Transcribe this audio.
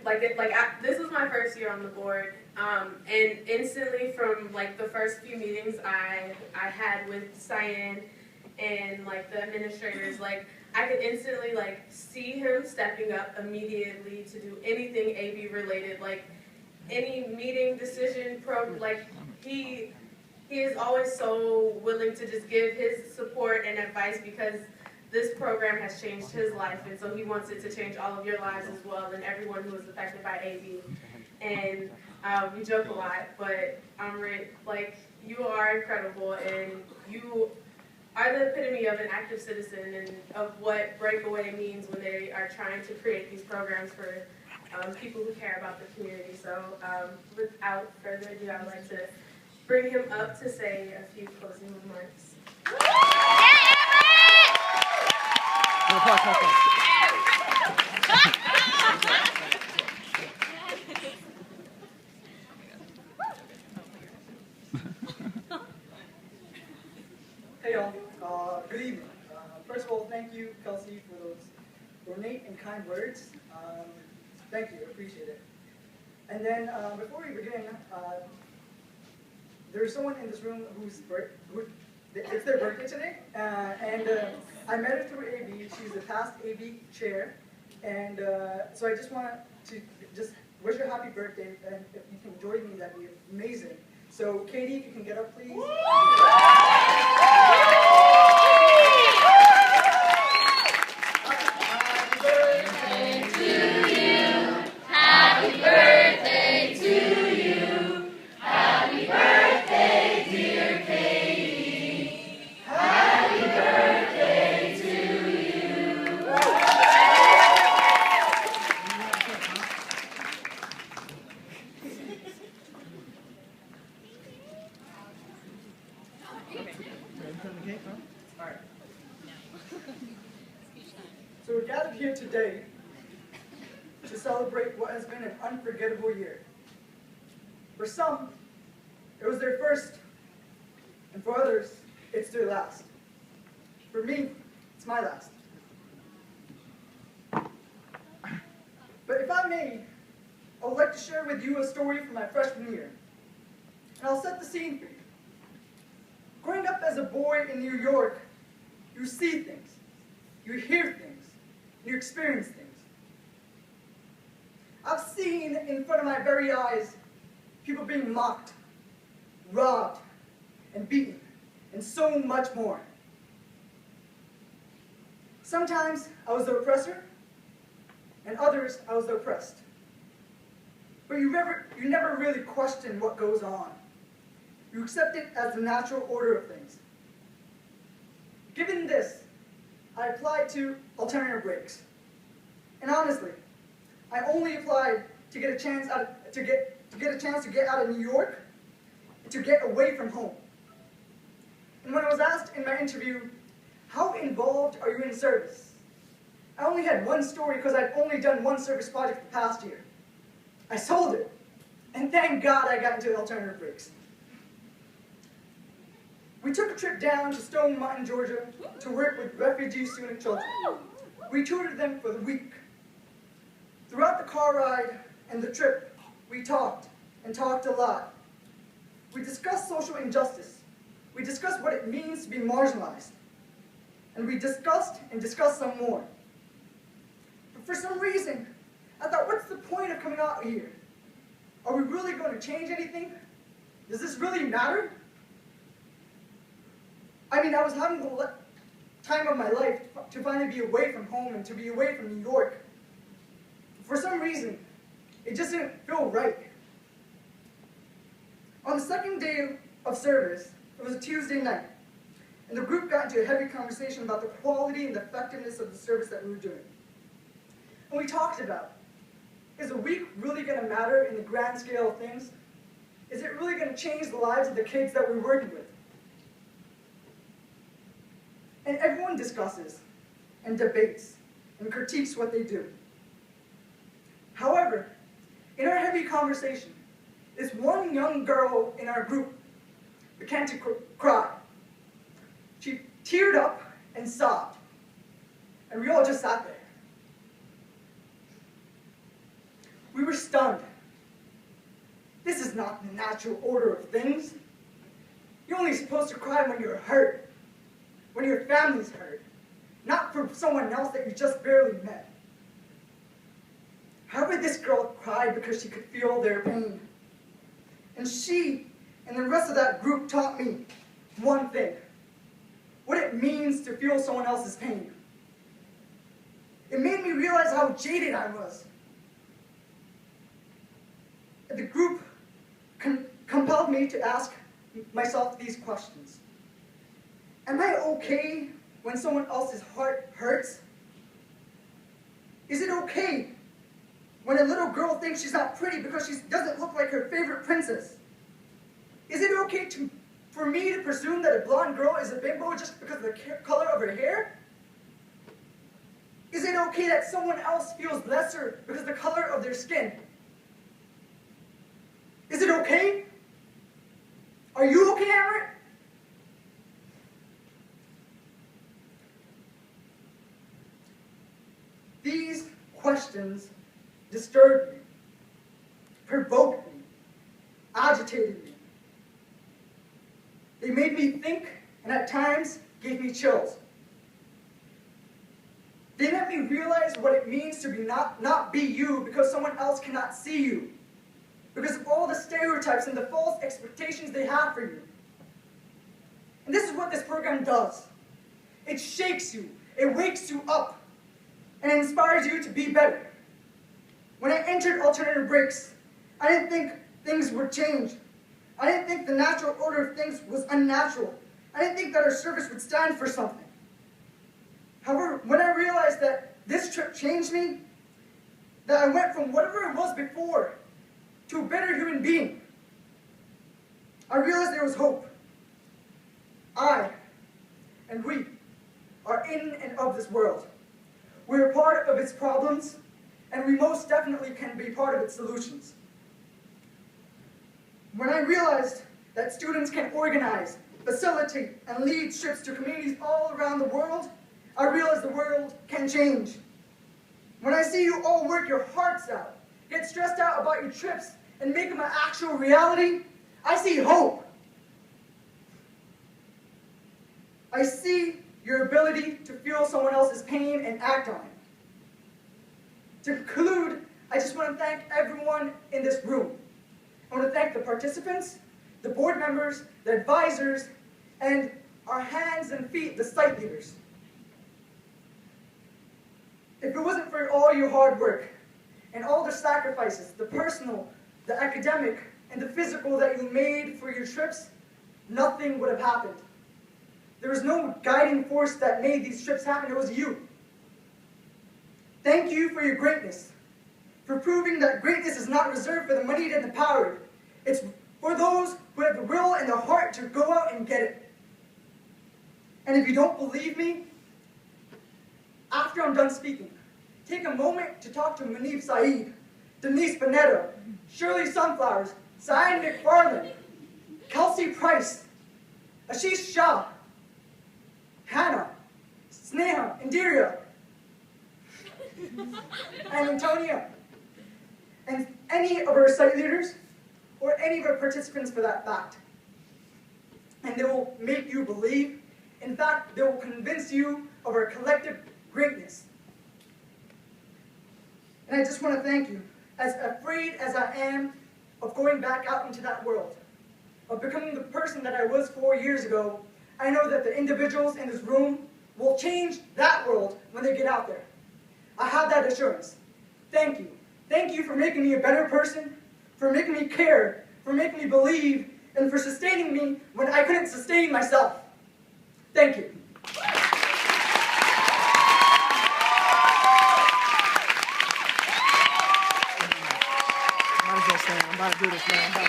this was my first year on the board, and instantly from like the first few meetings I had with Cyan and like the administrators, like I could instantly like see him stepping up immediately to do anything AB related, like any meeting decision like he is always so willing to just give his support and advice because this program has changed his life, and so he wants it to change all of your lives as well and everyone who is affected by AB. And we joke a lot, but Amrit, like, you are incredible, and you are the epitome of an active citizen and of what Breakaway means when they are trying to create these programs for people who care about the community. So without further ado, I'd like to bring him up to say a few closing remarks. Hey y'all, good evening. First of all, thank you, Kelsey, for those ornate and kind words. Thank you, appreciate it. And then before we begin, there's someone in this room it's their birthday today, and I met her through AB. She's the past AB chair, and so I just want to just wish her happy birthday, and if you can join me, that'd be amazing. So Katie, if you can get up, please. So we're gathered here today to celebrate what has been an unforgettable year. For some, it was their first, and for others, it's their last. For me, it's my last. But if I may, I would like to share with you a story from my freshman year. And I'll set the scene for you. Growing up as a boy in New York, you see things, you hear things, you experience things. I've seen in front of my very eyes people being mocked, robbed, and beaten, and so much more. Sometimes I was the oppressor, and others I was the oppressed. But you never really question what goes on. You accept it as the natural order of things. Given this, I applied to alternative breaks. And honestly, I only applied to get a chance to get out of New York, to get away from home. And when I was asked in my interview, how involved are you in service? I only had one story because I'd only done one service project the past year. I sold it, and thank God I got into alternative breaks. We took a trip down to Stone Mountain, Georgia to work with refugee student children. We tutored them for the week. Throughout the car ride and the trip, we talked and talked a lot. We discussed social injustice. We discussed what it means to be marginalized. And we discussed and discussed some more. But for some reason, I thought, what's the point of coming out here? Are we really going to change anything? Does this really matter? I mean, I was having the time of my life to finally be away from home and to be away from New York. For some reason, it just didn't feel right. On the second day of service, it was a Tuesday night, and the group got into a heavy conversation about the quality and the effectiveness of the service that we were doing. And we talked about, is a week really going to matter in the grand scale of things? Is it really going to change the lives of the kids that we're working with? And everyone discusses and debates and critiques what they do. However, in our heavy conversation, this one young girl in our group began to cry. She teared up and sobbed, and we all just sat there. We were stunned. This is not the natural order of things. You're only supposed to cry when you're hurt, when your family's hurt, not for someone else that you just barely met. However, this girl cried because she could feel their pain. And she and the rest of that group taught me one thing: what it means to feel someone else's pain. It made me realize how jaded I was. The group compelled me to ask myself these questions. Am I okay when someone else's heart hurts? Is it okay when a little girl thinks she's not pretty because she doesn't look like her favorite princess? Is it okay for me to presume that a blonde girl is a bimbo just because of the color of her hair? Is it okay that someone else feels lesser because of the color of their skin? Is it okay? Are you okay, Amrit? These questions disturbed me, provoked me, agitated me. They made me think, and at times gave me chills. They let me realize what it means to not be you because someone else cannot see you, because of all the stereotypes and the false expectations they have for you. And this is what this program does. It shakes you, it wakes you up, and it inspires you to be better. When I entered alternative breaks, I didn't think things would change. I didn't think the natural order of things was unnatural. I didn't think that our service would stand for something. However, when I realized that this trip changed me, that I went from whatever it was before to a better human being, I realized there was hope. I and we are in and of this world. We're part of its problems, and we most definitely can be part of its solutions. When I realized that students can organize, facilitate, and lead trips to communities all around the world, I realized the world can change. When I see you all work your hearts out, get stressed out about your trips, and make them an actual reality, I see hope. I see your ability to feel someone else's pain and act on it. To conclude, I just want to thank everyone in this room. I want to thank the participants, the board members, the advisors, and our hands and feet, the site leaders. If it wasn't for all your hard work and all the sacrifices, the personal, the academic, and the physical that you made for your trips, nothing would have happened. There was no guiding force that made these trips happen. It was you. Thank you for your greatness, for proving that greatness is not reserved for the moneyed and the powered. It's for those who have the will and the heart to go out and get it. And if you don't believe me, after I'm done speaking, take a moment to talk to Manib Saeed, Denise Bonetto, Shirley Sunflowers, Zion McFarland, Kelsey Price, Ashish Shah, Hannah, Sneha, Indira, and Antonia, and any of our site leaders, or any of our participants for that fact. And they will make you believe. In fact, they will convince you of our collective greatness. And I just want to thank you. As afraid as I am of going back out into that world, of becoming the person that I was 4 years ago, I know that the individuals in this room will change that world when they get out there. I have that assurance. Thank you. Thank you for making me a better person, for making me care, for making me believe, and for sustaining me when I couldn't sustain myself. Thank you. I'm about to do this, man.